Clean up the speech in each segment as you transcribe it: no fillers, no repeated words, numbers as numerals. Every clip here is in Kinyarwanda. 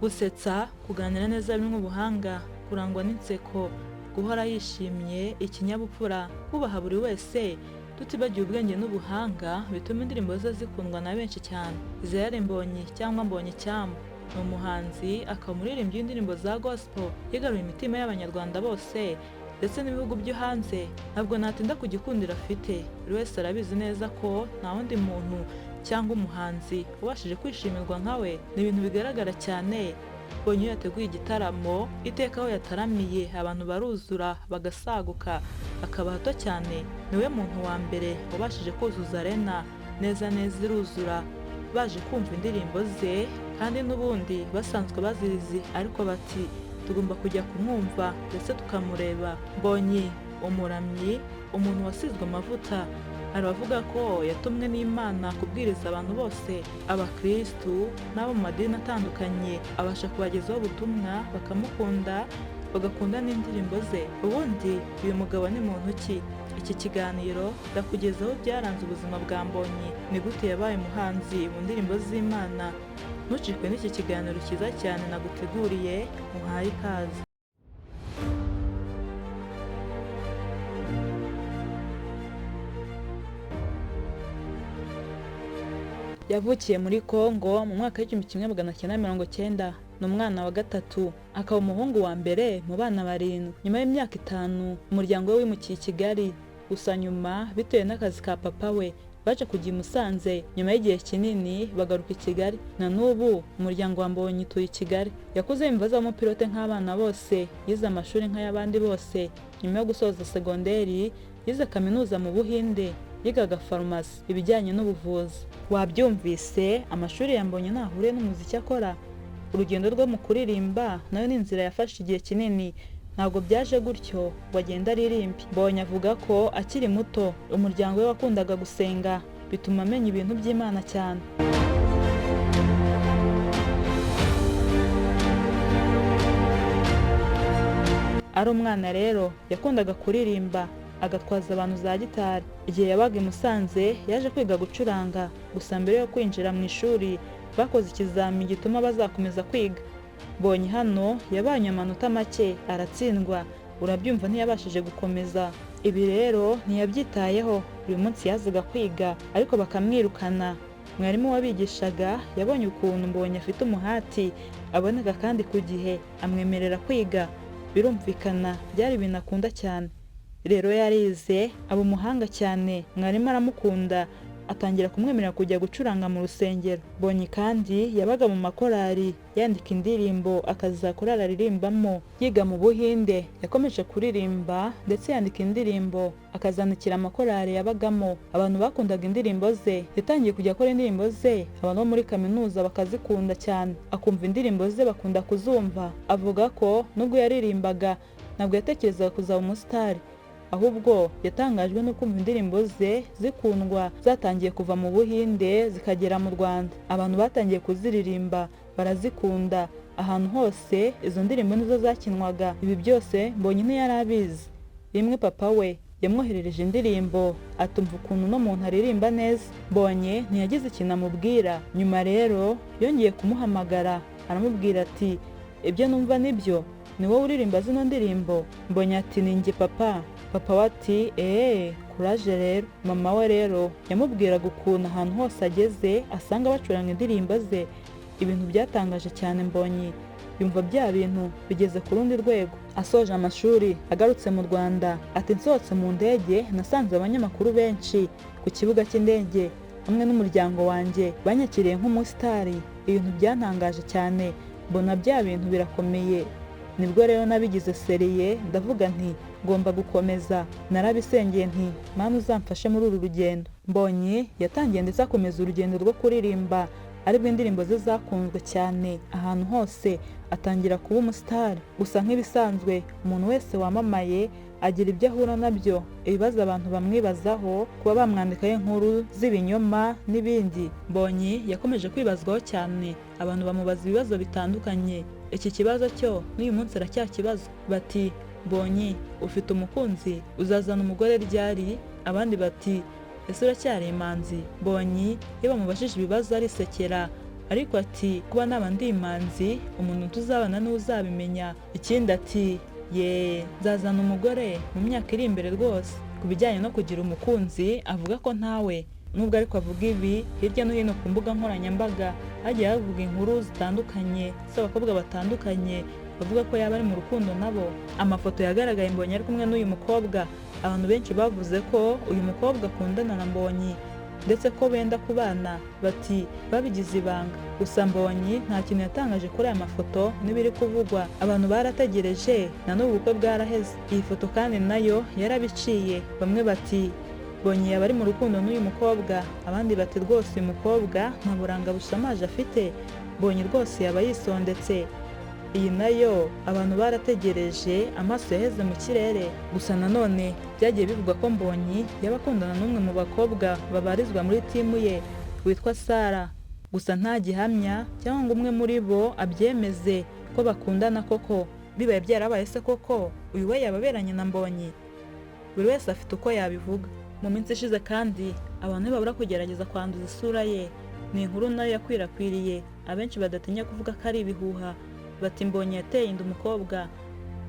gusetsa, kuganira neza birimo ubuhanga, kurangwa n'inseko, guhora yishimye, ikinyabupfura, kubaha buri wese, tutibagiwe ubwenge n'ubuhanga bituma indirimbo ze zikundwa na benshi cyane. Israel Mbonyi cyangwa Mbonyicyambu ni umuhanzi akaba umuririmbyi w'indirimbo za gospel yigaruye imitima y'Abanyarwanda bose ndetse n'ibihugu byo hanze. Ntabwo natinda ku gikundiro afite, buri wese arabizi neza ko nta wundi muntu cyangwa umuhanzi ubashije kwishimirwa nka we. Ni ibintu bigaragara cyane. Mbonyi yateguye igitaramo, iteka aho yataramiye abantu baruzura bagasaguka, akaba hato cyane. Niwe muntu wa mbere wabashije kuzuza arena neza neza iruzura, baje kumva indirimbo ze kandi n'ubundi basanzwe bazizi, ariko bati tugomba kujya kumwumva ndetse tukamureba. Mbonyi umuramyi, umuntu wasizwe amavuta, hari abavuga ko yatumwe n'Imana kubwiriza abantu bose, abakristu n'abo mu madini atandukanye, abasha kubagezaho ubutumwa bakamukunda, bagakunda n'indirimbo ze. Ubundi uyu mugabo ni muntu ki? Iki kiganiro ndakugezaho byaranze ubuzima bwa Mbonyi, ni gute yabaye umuhanzi mu ndirimbo z'Imana. Ntucikwe n'iki kiganiro cyiza cyane naguteguriye, muhaye ikaze. Yavukiye muri Kongo mu mwaka w'1990. Ni umwana wa gatatu, akaba umuhungu wa mbere mu bana barindwi. Nyuma y'imyaka 5 umuryango we wimukiye i Kigali, gusa nyuma bitewe n'akazi ka papa we baje kujya i Musanze. Nyuma y'igihe kinini bagaruka i Kigali. Na n'ubu umuryango wa Mbonyi utuye i Kigali. Yakuze yumva azaba umupilote nk'abana bose, yize amashuri nk'ay'abandi bose. Nyuma yo gusoza segonderi yize kaminuza mu Buhinde, yigaga farumasi, ibijyanye n'ubuvuzi. Wabyumvise, amashuri ya Mbonyi ntahure n'umuziki akora. Urugendo rwo mu kuririmba nayo ni inzira yafashe igihe kinini, ntabwo byaje gutyo ngo agende aririmbe. Mbonyi avuga ko akiri muto umuryango we wakundaga gusenga, bituma amenya ibintu by'Imana cyane. Ari umwana rero yakundaga kuririmba, agatwaza abantu za gitari. Igihe yabaga i Musanze yaje kwiga gucuranga, gusa mbere yo kwinjira mu ishuri bakoze ikizami gituma bazakomeza kwiga. Mbonyi hano yabanye amanota make aratsindwa, urabyumva ntiyabashije gukomeza. Ibi rero ntiyabyitayeho, buri munsi yazaga kwiga ariko bakamwirukana. Mwarimu wabigishaga yabonye ukuntu Mbonyi afite umuhati, aboneka kandi ku gihe, amwemerera kwiga. Birumvikana byari ibintu akunda cyane. Rero yarize aba umuhanga cyane, mwarimu aramukunda, atangira kumwemerera kujya gucuranga mu rusengero. Mbonyi kandi yabaga mu makorari yandika indirimbo akazakorera aririmbamo. Yiga mu Buhinde yakomeje kuririmba ndetse yandika indirimbo akazandikira amakorari yabagamo. Abantu bakundaga indirimbo ze, yatangiye kujya akora indirimbo ze, abantu bo muri kaminuza bakazikunda cyane, akumva indirimbo ze bakunda kuzumva. Avuga ko nubwo yaririmbaga ntabwo yatekerezaga kuzaba umusitari, ahubwo yatangajwe no kumva indirimbo ze zikundwa, zatangiye kuva mu Buhinde zikagera mu Rwanda. Abantu batangiye kuziririmba barazikunda, ahantu hose izo ndirimbo nizo zakinwaga. Ibi byose Mbonyi ntiyari abizi. Rimwe papa we yamwoherereje indirimbo, atumva ukuntu no muntu aririmba neza. Mbonyi ntiyagize ikintu amubwira. Nyuma rero yongeye kumuhamagara aramubwira ati ibyo numva nibyo, ni wowe uririmba zino ndirimbo? Mbonyi ati ni njye papa. Papa we ati kuraje rero. Mama we rero yamubwiraga ukuntu ahantu hose ageze asanga bacuranga indirimbo ze. Ibintu byatangaje cyane Mbonyi, yumva bya bintu bigeze ku rundi rwego. Asoje amashuri agarutse mu Rwanda ati nsohotse mu ndege nasanze abanyamakuru benshi ku kibuga cy'indege, hamwe n'umuryango wanjye banyakiriye nk'umusitari. Ibintu byantangaje cyane, mbona bya bintu birakomeye. Nibwo rero nabigize seriye, ndavuga nti ngomba gukomeza. Narabisengeye nti Mana uzamfashe muri uru rugendo. Mbonyi yatangiye ndetse akomeza urugendo rwo kuririmba, aribwo indirimbo ze zakunzwe cyane ahantu hose, atangira kuba umusitari. Gusa nk'ibisanzwe umuntu wese wamamaye agira ibyo ahura nabyo, ibibazo abantu bamwibazaho, kuba bamwandikaho inkuru z'ibinyoma n'ibindi. Mbonyi yakomeje kwibazwaho cyane, abantu bamubaza ibibazo bitandukanye. Iki kibazo cyo n'uyu munsi aracyakibazwa. Bati Mbonyi ufite umukunzi, uzazana umugore ryari? Abandi bati ese uracyari imanzi? Mbonyi iyo bamubajije ibibazo arisekera, ariko ati kuba naba ndi imanzi umuntu tuzabana niwe uzabimenya. Ikindi ati nzazana umugore mu myaka iri imbere rwose. Ku bijyanye no kugira umukunzi avuga ko ntawe, nubwo ariko avuga ibi hirya no hino ku mbuga nkoranyambaga hagiye havuga inkuru zitandukanye z'abakobwa batandukanye bavuga ko yaba ari mu rukundo nabo. Amafoto yagaragaye Mbonyi ari kumwe n'uyu mukobwa, abantu benshi bavuze ko uyu mukobwa akundana na Mbonyi ndetse ko benda kubana, bati babigize ibanga. Gusa Mbonyi nta kintu yatangaje kuri aya mafoto n'ibiri kuvugwa. Abantu barategereje na n'ubu ubukwe bwaraheze. Iyi foto kandi nayo yarabiciye, bamwe bati Mbonyi yaba ari mu rukundo n'uyu mukobwa, abandi bati rwose uyu mukobwa nta buranga bushamaje afite, Mbonyi rwose yaba yisondetse. Iyi nayo abantu barategereje, amaso yaheze mu kirere. Gusa nanone byagiye bivugwa ko Mbonyi yaba akundana n'umwe mu bakobwa babarizwa muri timu ye witwa Sara. Gusa nta gihamya cyangwa ngo umwe muri bo abyemeze ko bakundana koko. Bibaye byarabaye se koko uyu we yaba aberanye na Mbonyi? Buri wese afite uko yabivuga. Mu minsi ishize kandi abantu ntibabura kugerageza kwanduza isura ye. Ni inkuru nayo yakwirakwiriye, abenshi badatinya kuvuga ko ari ibihuha. Bati Mbonyi yateye inda umukobwa.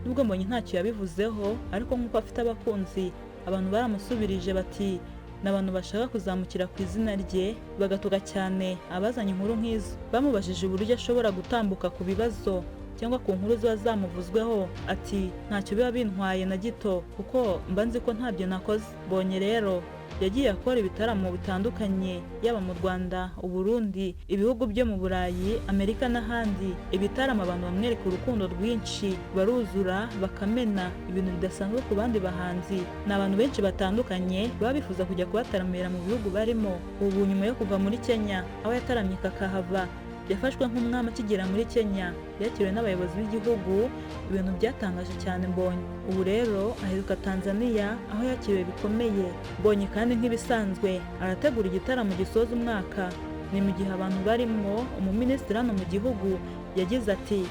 Nubwo Mbonyi ntacyo yabivuzeho, ariko nk'uko afite abakunzi, abantu baramusubirije bati n'abantu bashaka kuzamukira ku izina rye bagatuka cyane abazanye inkuru nk'izo. Bamubajije uburyo ashobora gutambuka ku bibazo cyangwa ku nkuru ziba zamuvuzweho, ati ntacyo biba bintwaye na gito kuko mba nzi ko ntabyo nakoze. Mbonyi rero yagiye akora ibitaramo bitandukanye, yaba mu Rwanda, u Burundi, ibihugu byo mu Burayi, Amerika n'ahandi. Ibitaramo abantu bamwereka urukundo rwinshi, baruzura bakamena, ibintu bidasanzwe ku bandi bahanzi. Ni abantu benshi batandukanye baba bifuza kujya kubataramira mu bihugu barimo. Ubu nyuma yo kuva muri Kenya aho yataramye kakahava, yafashwe nk'umwami akigera muri Kenya, yakiriwe n'abayobozi b'igihugu, ibintu byatangaje cyane Mbonyi. Ubu rero aheruka Tanzania aho yakiriwe bikomeye. Mbonyi kandi nk'ibisanzwe arategura igitaramo gisoza umwaka. Ni mu gihe abantu barimo umuminisitiri hano mu gihugu yagize ati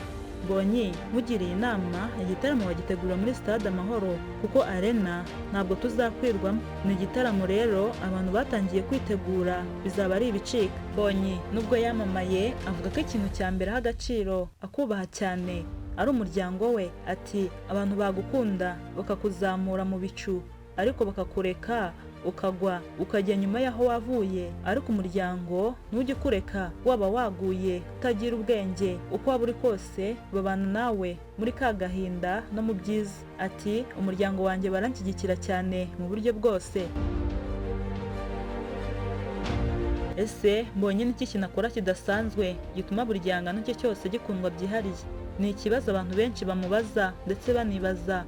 Mbonyi nkugiriye inama igitaramo bagitegura muri Stade Amahoro kuko Arena ntabwo tuzakwirwamo. Ni igitaramo rero abantu batangiye kwitegura, bizaba ari ibicika. Mbonyi nubwo yamamaye avuga ko ikintu cya mbere aha agaciro, akubaha cyane, ari umuryango we. Ati abantu bagukunda bakakuzamura mu bicu ariko bakakureka ukagwa ukajya nyuma y'aho wavuye, ariko umuryango ntujye ukureka waba waguye utagira ubwenge. Uko waba uri kose babana nawe muri ka gahinda no mu byiza. Ati umuryango wanjye baranshyigikira cyane mu buryo bwose. Ese Mbonyi n'iki kintu akora kidasanzwe gituma buri gihangano cye cyose gikundwa byihariye? Ni ikibazo abantu benshi bamubaza ndetse banibaza.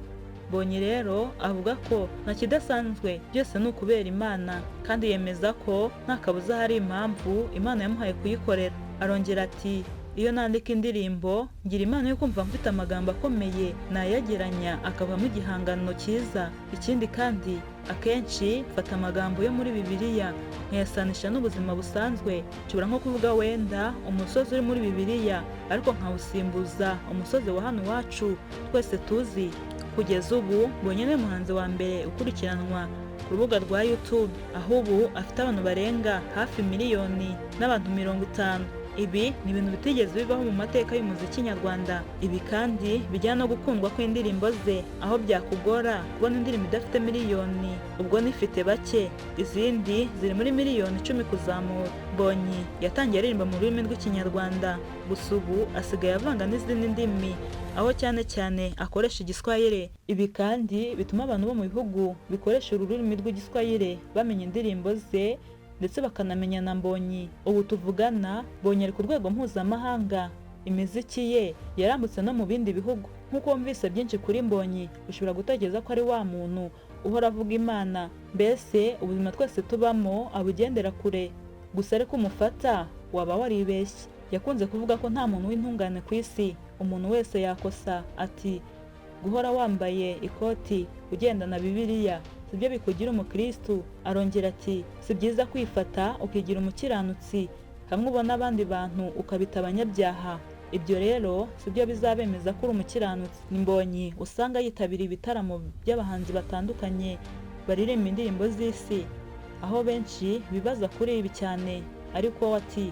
Mbonyi rero avuga ko nta kidasanzwe, byose ni ukubera Imana, kandi yemeza ko nta kabuza hari impamvu Imana yamuhaye kuyikorera. Arongera ati iyo nandika indirimbo ngira impano yo kumva mfite amagambo akomeye, nayageranya akavamo igihangano cyiza. Ikindi kandi akenshi mfata amagambo yo muri Bibiliya nkayasanisha n'ubuzima busanzwe. Nshobora nko kuvuga wenda umusozi uri muri Bibiliya ariko nkawusimbuza umusozi wa hano iwacu twese tuzi. Kugeza ubu Mbonyi ni umuhanzi wa mbere ukurikiranwa ku rubuga rwa YouTube, aho ubu afite abantu barenga hafi miliyoni n'abantu 50. Ibi ni ibintu bitigeze bibaho mu mateka y'umuziki nyarwanda. Ibi kandi bijyana no gukundwa kw'indirimbo ze, aho byakugora kubona indirimbo idafite miliyoni, ubwo nifite bake, izindi ziri muri miliyoni 10 kuzamura. Mbonyi yatangiye aririmba mu rurimi rw'Ikinyarwanda, gusa ubu asigaye avanga n'izindi ndimi, aho cyane cyane akoresha Igiswahili. Ibi kandi bituma abantu bo mu bihugu bikoresha ururimi rw'Igiswahili bamenya indirimbo ze ndetse bakanamenya na Mbonyi. Ubu tuvugana Mbonyi ari ku rwego mpuzamahanga, imiziki ye yarambutse no mu bindi bihugu. Nk'uko wumvise byinshi kuri Mbonyi, ushobora gutekereza ko ari wa muntu uhora avuga Imana, mbese ubuzima twese tubamo abugendera kure. Gusa ariko umufata waba waribeshye. Yakunze kuvuga ko nta muntu w'intungane ku isi, umuntu wese yakosa. Ati guhora wambaye ikoti ugendana Bibiliya sibyo bikugira umukristu. Arongera ati si byiza kwifata ukigira umukiranutsi, hamwe ubona abandi bantu ukabita abanyabyaha. Ibyo rero sibyo bizabemeza ko uri umukiranutsi. Ni Mbonyi usanga yitabira ibitaramo by'abahanzi batandukanye baririmba indirimbo z'isi, aho benshi bibaza kuri ibi cyane, ariko ati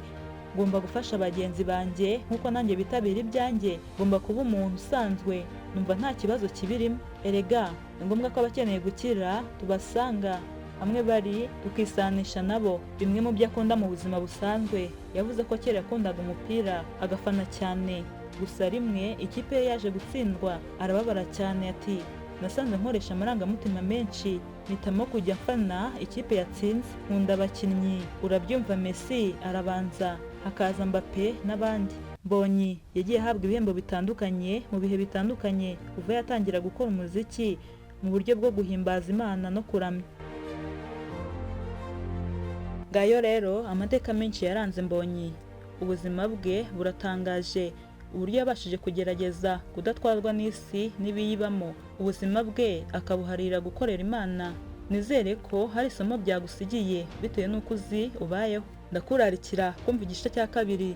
ngomba gufasha bagenzi banjye nk'uko nanjye bitabira ibyanjye, ngomba kuba umuntu usanzwe, numva nta kibazo kibirimo. Erega ni ngombwa ko abakeneye gukira tubasanga hamwe bari tukisanisha nabo. Bimwe mu byo akunda mu buzima busanzwe, yavuze ko kera yakundaga umupira agafana cyane, gusa rimwe ikipe ye yaje gutsindwa arababara cyane. Ati nasanze nkoresha amarangamutima menshi mpitamo kujya mfana ikipe yatsinze. Nkunda abakinnyi, urabyumva, Messi arabanza, hakaza Mbappe n'abandi. Mbonyi yagiye ahabwa ibihembo bitandukanye mu bihe bitandukanye kuva yatangira gukora umuziki mu buryo bwo guhimbaza Imana no kuramya. Ngayo rero amateka menshi yaranze Mbonyi. Ubuzima bwe buratangaje, uburyo yabashije kugerageza kudatwarwa n'isi n'ibiyibamo, ubuzima bwe akabuharira gukorera Imana. Nizere ko hari isomo byagusigiye bitewe n'uko uzi ubayeho. Ndakurarikira kumva igice cya kabiri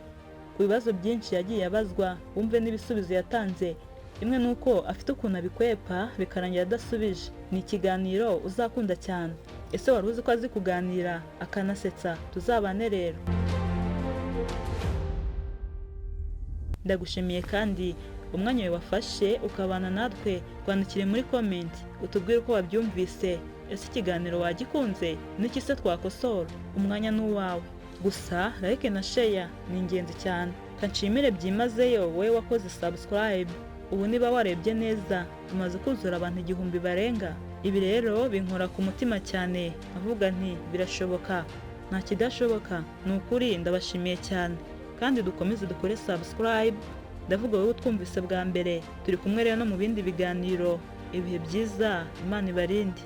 ku bibazo byinshi yagiye abazwa, wumve n'ibisubizo yatanze. Imwe nuko afite ukuntu abikwepa bikarangira adasubije. Ni ikiganiro uzakunda cyane. Ese wari uzi ko azi kuganira akanasetsa? Tuzabane rero. Ndagushimiye kandi umwanya wawe wafashe ukabana natwe. Twandikire muri comment utubwire uko wabyumvise. Ese ikiganiro wagikunze? N'iki se twakosora? Umwanya ni uwawe. Gusa like na share ni ingenzi cyane. Kanshimire byimazeyo wowe wakoze subscribe. Ubu niba warebye neza tumaze kuzura abantu 1000 barenga. Ibi rero binkora ku mutima cyane, avuga nti birashoboka, nta kidashoboka. Ni ukuri ndabashimiye cyane, kandi dukomeze dukore subscribe. Ndavuga wowe utwumvise bwa mbere, turi kumwe rero no mu bindi biganiro. Ibihe byiza, Imana ibarinde.